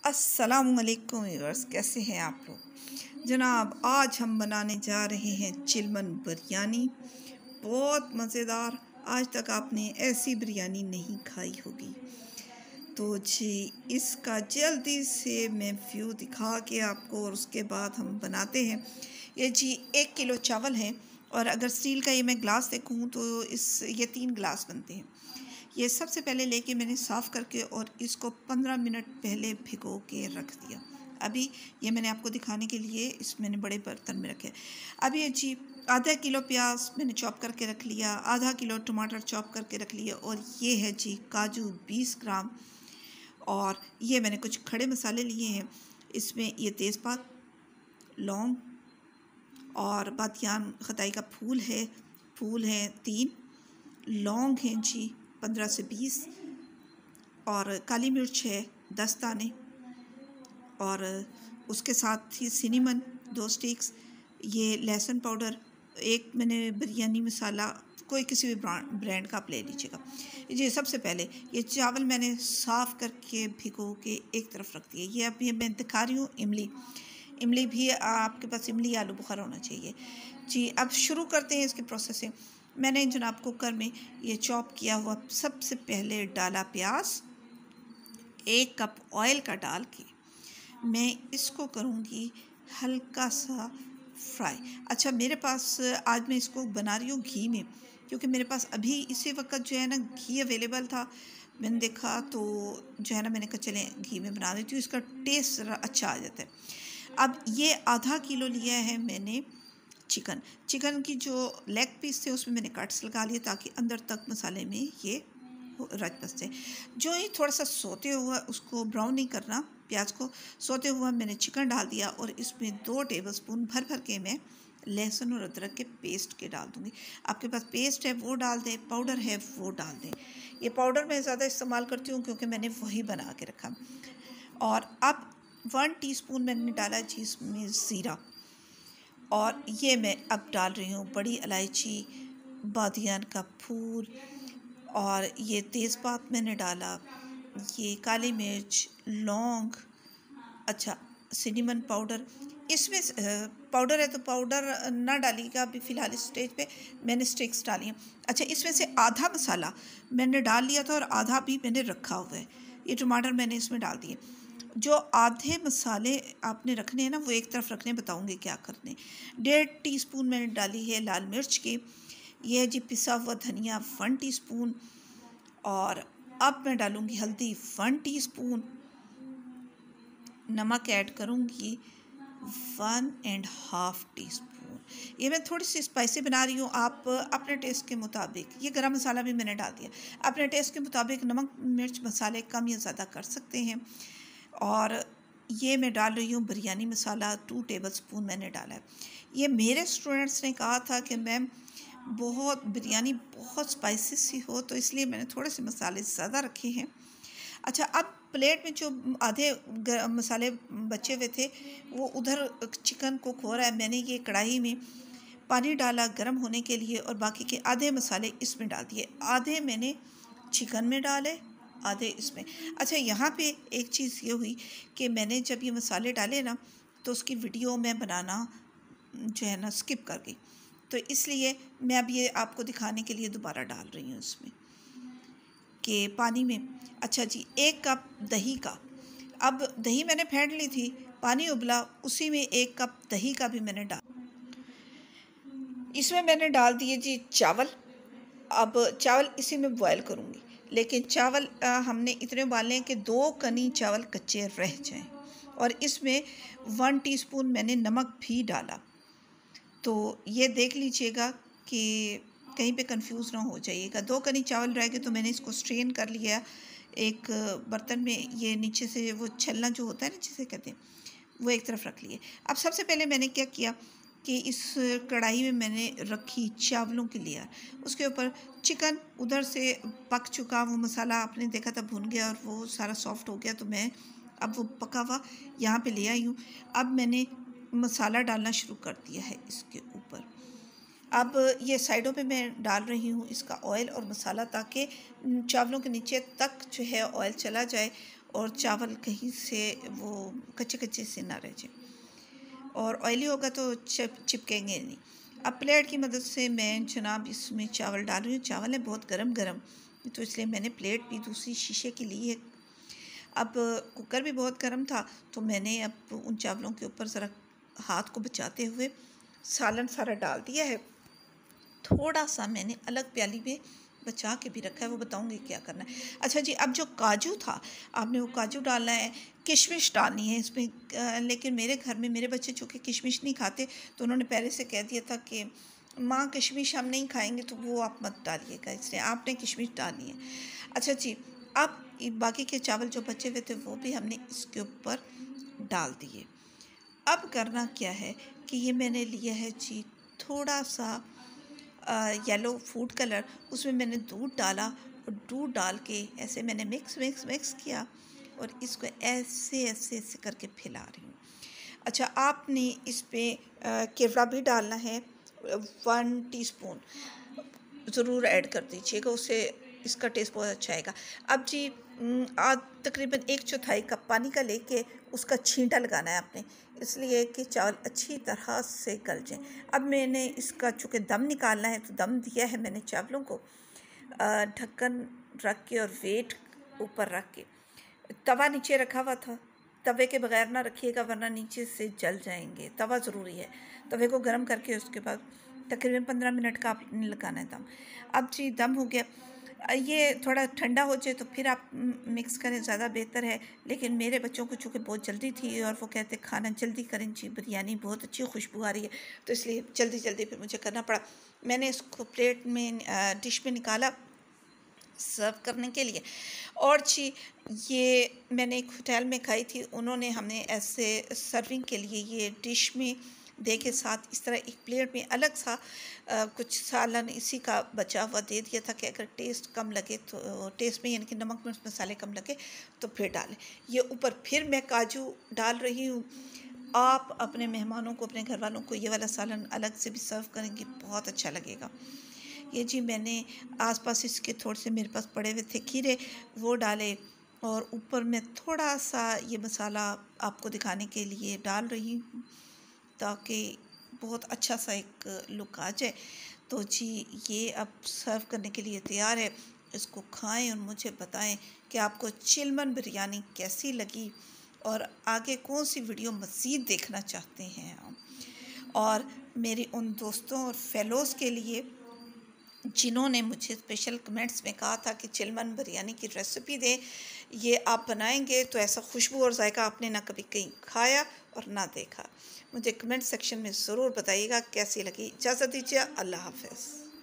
अस्सलामुअलैकुम व्यूअर्स, कैसे हैं आप लोग। जनाब, आज हम बनाने जा रहे हैं चिलमन बिरयानी। बहुत मज़ेदार। आज तक आपने ऐसी बिरयानी नहीं खाई होगी। तो जी, इसका जल्दी से मैं व्यू दिखा के आपको और उसके बाद हम बनाते हैं। ये जी 1 किलो चावल है, और अगर स्टील का ये मैं ग्लास देखूँ तो ये 3 ग्लास बनते हैं। ये सबसे पहले लेके मैंने साफ़ करके और इसको 15 मिनट पहले भिगो के रख दिया। अभी ये मैंने आपको दिखाने के लिए मैंने बड़े बर्तन में रखे। अब ये जी आधा किलो प्याज मैंने चॉप करके रख लिया, आधा किलो टमाटर चॉप करके रख लिया, और ये है जी काजू 20 ग्राम, और ये मैंने कुछ खड़े मसाले लिए हैं। इसमें ये तेज़पात, लौंग और बादियान खताई का फूल है 3, लौंग हैं जी 15 से 20, और काली मिर्च है 10 दाने, और उसके साथ ही सिनेमन 2 स्टिक्स, ये लहसुन पाउडर, एक मैंने बिरयानी मसाला, कोई किसी भी ब्रांड का आप ले लीजिएगा। जी, सबसे पहले ये चावल मैंने साफ़ करके भिगो के एक तरफ रख दिए। ये अभी मैं दिखा रही हूँ इमली भी आपके पास इमली आलू बुखारा होना चाहिए। जी, अब शुरू करते हैं इसकी प्रोसेसिंग। मैंने जनाब कुकर में ये चॉप किया हुआ सबसे पहले डाला प्याज, 1 कप ऑयल का डाल के मैं इसको करूँगी हल्का सा फ्राई। अच्छा, मेरे पास आज मैं इसको बना रही हूँ घी में, क्योंकि मेरे पास अभी इसी वक्त जो है ना घी अवेलेबल था। मैंने देखा तो जो है ना, मैंने कहा चलें घी में बना देती हूँ, इसका टेस्ट ज़रा अच्छा आ जाता है। अब ये आधा किलो लिया है मैंने चिकन की जो लेग पीस थे उसमें मैंने कट्स लगा लिए, ताकि अंदर तक मसाले में ये रच बसते। जो ही थोड़ा सा सोते हुआ, उसको ब्राउन नहीं करना, प्याज को सोते हुआ मैंने चिकन डाल दिया, और इसमें 2 टेबलस्पून भर के मैं लहसुन और अदरक के पेस्ट के डाल दूँगी। आपके पास पेस्ट है वो डाल दें, पाउडर है वो डाल दें। ये पाउडर मैं ज़्यादा इस्तेमाल करती हूँ क्योंकि मैंने वही बना के रखा। और अब 1 टीस्पून मैंने डाला जिसमें ज़ीरा, और ये मैं अब डाल रही हूँ बड़ी इलायची, बादियान का फूल, और ये तेज़पात मैंने डाला, ये काली मिर्च, लौंग, अच्छा सिनेमन पाउडर। इसमें पाउडर है तो पाउडर ना डालिएगा अभी फ़िलहाल इस स्टेज पे, मैंने स्टिक्स डाली हैं। अच्छा, इसमें से आधा मसाला मैंने डाल लिया था और आधा भी मैंने रखा हुआ है। ये टमाटर मैंने इसमें डाल दिए। जो आधे मसाले आपने रखने हैं ना, वो एक तरफ रखने, बताऊँगी क्या करने। 1.5 टीस्पून मैंने डाली है लाल मिर्च की। यह है जी पिसा हुआ धनिया 1 टीस्पून, और अब मैं डालूँगी हल्दी 1 टीस्पून, नमक ऐड करूँगी 1.5 टीस्पून। ये मैं थोड़ी सी स्पाइसी बना रही हूँ, आप अपने टेस्ट के मुताबिक। ये गरम मसाला भी मैंने डाल दिया, अपने टेस्ट के मुताबिक नमक मिर्च मसाले कम या ज़्यादा कर सकते हैं। और ये मैं डाल रही हूँ बिरयानी मसाला 2 टेबलस्पून मैंने डाला है। ये मेरे स्टूडेंट्स ने कहा था कि मैम बिरयानी बहुत स्पाइसी सी हो, तो इसलिए मैंने थोड़े से मसाले ज़्यादा रखे हैं। अच्छा, अब प्लेट में जो आधे मसाले बचे हुए थे वो उधर चिकन कुक हो रहा है। मैंने ये कढ़ाई में पानी डाला गर्म होने के लिए, और बाकी के आधे मसाले इसमें डाल दिए। आधे मैंने चिकन में डाले, आधे इसमें। अच्छा, यहाँ पे एक चीज़ ये हुई कि मैंने जब ये मसाले डाले ना, तो उसकी वीडियो मैं बनाना जो है ना स्किप कर गई, तो इसलिए मैं अब ये आपको दिखाने के लिए दोबारा डाल रही हूँ इसमें कि पानी में। अच्छा जी, 1 कप दही का, अब दही मैंने फेंट ली थी, पानी उबला, उसी में 1 कप दही का भी मैंने इसमें मैंने डाल दिए जी चावल। अब चावल इसी में बॉयल करूँगी, लेकिन चावल हमने इतने उबालने हैं कि 2 कनी चावल कच्चे रह जाएं, और इसमें 1 टीस्पून मैंने नमक भी डाला। तो ये देख लीजिएगा कि कहीं पे कंफ्यूज ना हो जाइएगा। 2 कनी चावल रह गए तो मैंने इसको स्ट्रेन कर लिया एक बर्तन में। ये नीचे से वो छलना जो होता है ना, जिसे कहते हैं, वो एक तरफ रख लिए। अब सबसे पहले मैंने क्या किया कि इस कढ़ाई में मैंने रखी चावलों की लेयर, उसके ऊपर चिकन उधर से पक चुका, वो मसाला आपने देखा था भुन गया और वो सारा सॉफ्ट हो गया, तो मैं अब वो पका हुआ यहाँ पे ले आई हूँ। अब मैंने मसाला डालना शुरू कर दिया है इसके ऊपर। अब ये साइडों पे मैं डाल रही हूँ इसका ऑयल और मसाला, ताकि चावलों के नीचे तक जो है ऑयल चला जाए और चावल कहीं से वो कच्चे कच्चे से ना रह जाए, और ऑयली होगा तो चिपकेंगे नहीं। अब प्लेट की मदद से मैं जनाब इसमें चावल डाल रही हूँ। चावल है बहुत गरम गरम, तो इसलिए मैंने प्लेट भी दूसरी शीशे की ली है। अब कुकर भी बहुत गर्म था, तो मैंने अब उन चावलों के ऊपर ज़रा हाथ को बचाते हुए सालन सारा डाल दिया है। थोड़ा सा मैंने अलग प्याली में बचा के भी रखा है, वो बताऊंगी क्या करना है। अच्छा जी, अब जो काजू था, आपने वो काजू डालना है, किशमिश डालनी है इसमें। लेकिन मेरे घर में मेरे बच्चे चूँकि किशमिश नहीं खाते, तो उन्होंने पहले से कह दिया था कि माँ किशमिश हम नहीं खाएंगे, तो वो आप मत डालिएगा, इसलिए आपने किशमिश डालनी है। अच्छा जी, अब बाकी के चावल जो बचे हुए थे वो भी हमने इसके ऊपर डाल दिए। अब करना क्या है कि ये मैंने लिया है जी थोड़ा सा येलो फूड कलर, उसमें मैंने दूध डाला, और दूध डाल के ऐसे मैंने मिक्स मिक्स मिक्स किया, और इसको ऐसे ऐसे ऐसे करके फैला रही हूँ। अच्छा, आपने इस पर केवड़ा भी डालना है, 1 टीस्पून ज़रूर ऐड कर दीजिएगा, उससे इसका टेस्ट बहुत अच्छा आएगा। अब जी आज तकरीबन 1/4 कप पानी का लेके उसका छींटा लगाना है आपने, इसलिए कि चावल अच्छी तरह से गल जाए। अब मैंने इसका चूँकि दम निकालना है, तो दम दिया है मैंने चावलों को ढक्कन रख के और वेट ऊपर रख के। तवा नीचे रखा हुआ था, तवे के बगैर ना रखिएगा वरना नीचे से जल जाएंगे, तवा ज़रूरी है। तवे को गर्म करके उसके बाद तकरीबन 15 मिनट का आपने लगाना है दम। अब जी दम हो गया, ये थोड़ा ठंडा हो जाए तो फिर आप मिक्स करें, ज़्यादा बेहतर है। लेकिन मेरे बच्चों को चूँकि बहुत जल्दी थी और वो कहते खाना जल्दी करें जी, बिरयानी बहुत अच्छी खुशबू आ रही है, तो इसलिए जल्दी जल्दी फिर मुझे करना पड़ा। मैंने इसको प्लेट में डिश में निकाला सर्व करने के लिए। और जी, ये मैंने एक होटल में खाई थी, उन्होंने हमें ऐसे सर्विंग के लिए ये डिश में दे के साथ इस तरह एक प्लेट में अलग सा कुछ सालन इसी का बचा हुआ दे दिया था कि अगर टेस्ट कम लगे तो टेस्ट में यानी कि नमक मिर्च मसाले कम लगे तो फिर डालें। ये ऊपर फिर मैं काजू डाल रही हूँ। आप अपने मेहमानों को, अपने घर वालों को ये वाला सालन अलग से भी सर्व करेंगे, बहुत अच्छा लगेगा। ये जी मैंने आसपास इसके थोड़े से मेरे पास पड़े हुए थे खीरे, वो डाले, और ऊपर मैं थोड़ा सा ये मसाला आपको दिखाने के लिए डाल रही हूँ ताकि बहुत अच्छा सा एक लुक आ जाए। तो जी ये अब सर्व करने के लिए तैयार है। इसको खाएं और मुझे बताएं कि आपको चिलमन बिरयानी कैसी लगी, और आगे कौन सी वीडियो मज़ीद देखना चाहते हैं आप। और मेरी उन दोस्तों और फेलोज़ के लिए जिन्होंने मुझे स्पेशल कमेंट्स में कहा था कि चिलमन बिरयानी की रेसिपी दें, ये आप बनाएंगे तो ऐसा खुशबू और जायका आपने ना कभी कहीं खाया और ना देखा। मुझे कमेंट सेक्शन में ज़रूर बताइएगा कैसी लगी। इजाज़त दीजिए, अल्लाह हाफ़िज़।